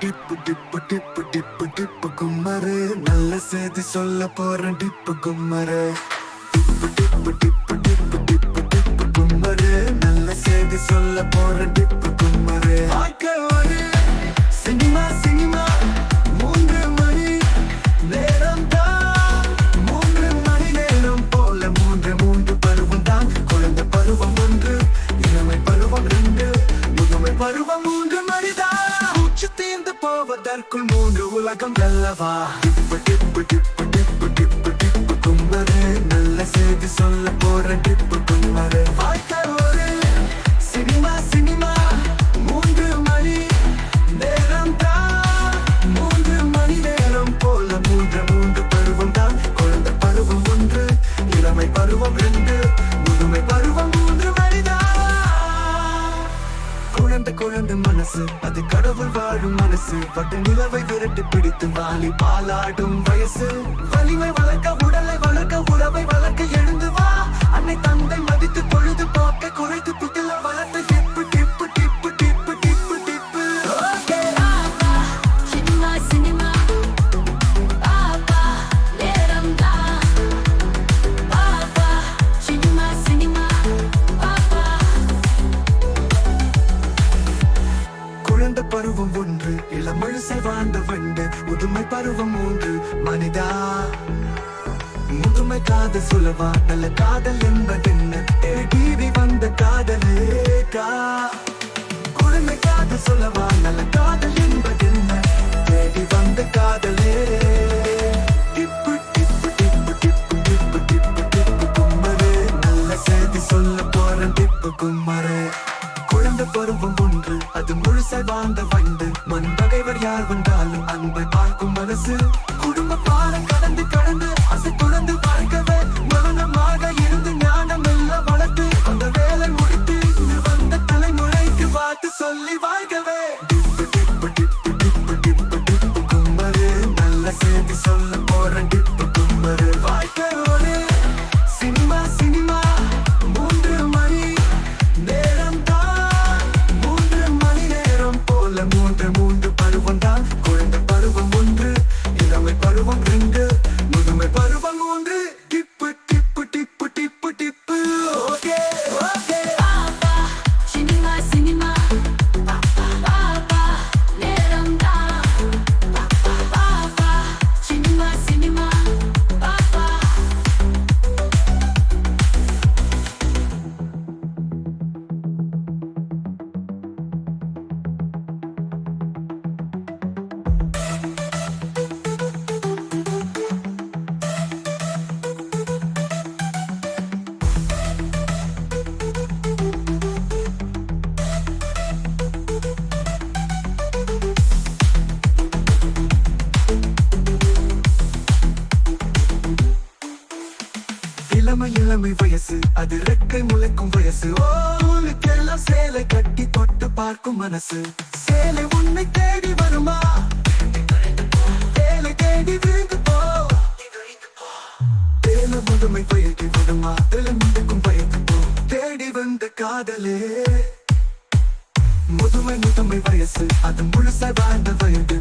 tip டிப்பு டிப்பு டிப்பு டிப்பு கும்மரு நல்ல செய்தி சொல்ல போறேன் டிப்பு கும்மரு டிப்பு டிப்பு டிப்பு டிப்பு டிப்பு டிப்பு கும்மரு நல்ல செய்தி சொல்ல போறேன் டிப்பு கும்மரு ஒரு சினிமா சினிமா 3 மணி நேரம் தான் 3 மணி நேரம் போல மூன்று பருவம் தான் குழந்தை பருவம் 1 இளமை பருவம் 2 முதுமை பருவம் 3 மணிதான் தீர்ந்து போவதற்குள் 3 உலகம் அல்லவா டிப்பு டிப்பு டிப்பு டிப்பு டிப்பு டிப்பு கும்மரு நல்ல செய்தி சொல்ல போற டிப்பு கும்மரு வாழ்க்கை ஒரு சினிமா சினிமா 3 மணி நேரம் தான் 3 மணி நேரம் போல மூன்று பருவம் தான் குழந்தை பருவம் 1 இளமை பருவம் 2 முதுமை பருவம் 3 மணிதான் குழந்தை மனசு அது கடவுள் வாழும் மனசு பட்டு நிலவை விரட்டு பிடித்து வாலி பாலாடும் வயசு வலிமை வளர்க்க உடலை வளர்க்க உறவை வளர்க்க எழுந்து வா அன்னை தந்தை மதித்து பொழுது போக்க குறைத்து பிடில வளர்த்து டிப்பு டிப்பு டிப்பு டிப்பு டிப்பு டிப்பு சினிமா பாப்பா நேரம் தான் பாப்பா சினிமா பாப்பா குழந்தை பருவம் 1 இளமழுசை வாழ்ந்த வண்டு முதுமை பருவம் 3 மனிதா முதுமை காதல் சொல்லவா நல்ல காதல் என்பதென்ன தேடி வந்த காதலேக்கா குழந்தை காதல் சொல்லவா நல்ல காதல் என்பதென்ன தேடி வந்த காதலே டிப்பு டிப்பு டிப்பு டிப்பு டிப்பு டிப்பு டிப்பு கும்மரு நல்ல செய்தி சொல்ல போறேன் டிப்பு கும்மரு குழந்தை பருவம் 1 அது முழுசாய் வாழ்ந்த வண்டு மண் பகைவர் யார் வந்தாலும் அன்பை பார்க்கும் மனசு குடும்ப பாடம் கடந்து அசை துறந்து வாழ்க்கவே மௌனமாக இருந்து ஞானம் எல்லாம் வளர்த்து அந்த வேலை முடித்து வந்த தலைமுறைக்கு பார்த்து சொல்லி வாழ்க்கவே டிப்பு டிப்பு டிப்பு டிப்பு டிப்பு டிப்பு கும்மரு நல்ல செய்தி சொல்ல போறேன் டிப்பு கும்மரு வாழ்க்கை ஒரு சினிமா சினிமா 3 மணி நேரம் தான் 3 மணி நேரம் போல மூன்று பருவம் தான் குழந்தை பருவம் 1 இளமை பருவம் 2 முதுமை பருவம் 3 டிப்பு டிப்பு டிப்பு டிப்பு டிப்பு ஓகே ஓகே பாப்பா சினிமா பாப்பா நேரம் தான் பாப்பா சினிமா பாப்பா இளமை வயசு அது ரெக்கை முளைக்கும் வயசு ஊருக்கெல்லாம் சேலை கட்டி தொட்டு பார்க்கும் மனசு சேலை உன்னை தேடி வருமா வேலை தேடி விழுந்து போ தேல முதுமை பயக்கி விடுமா தெல முதுக்கும் பயக்கு போ தேடி வந்த காதலே முதுமை வயசு அது முழுசாய் வாழ்ந்த வயது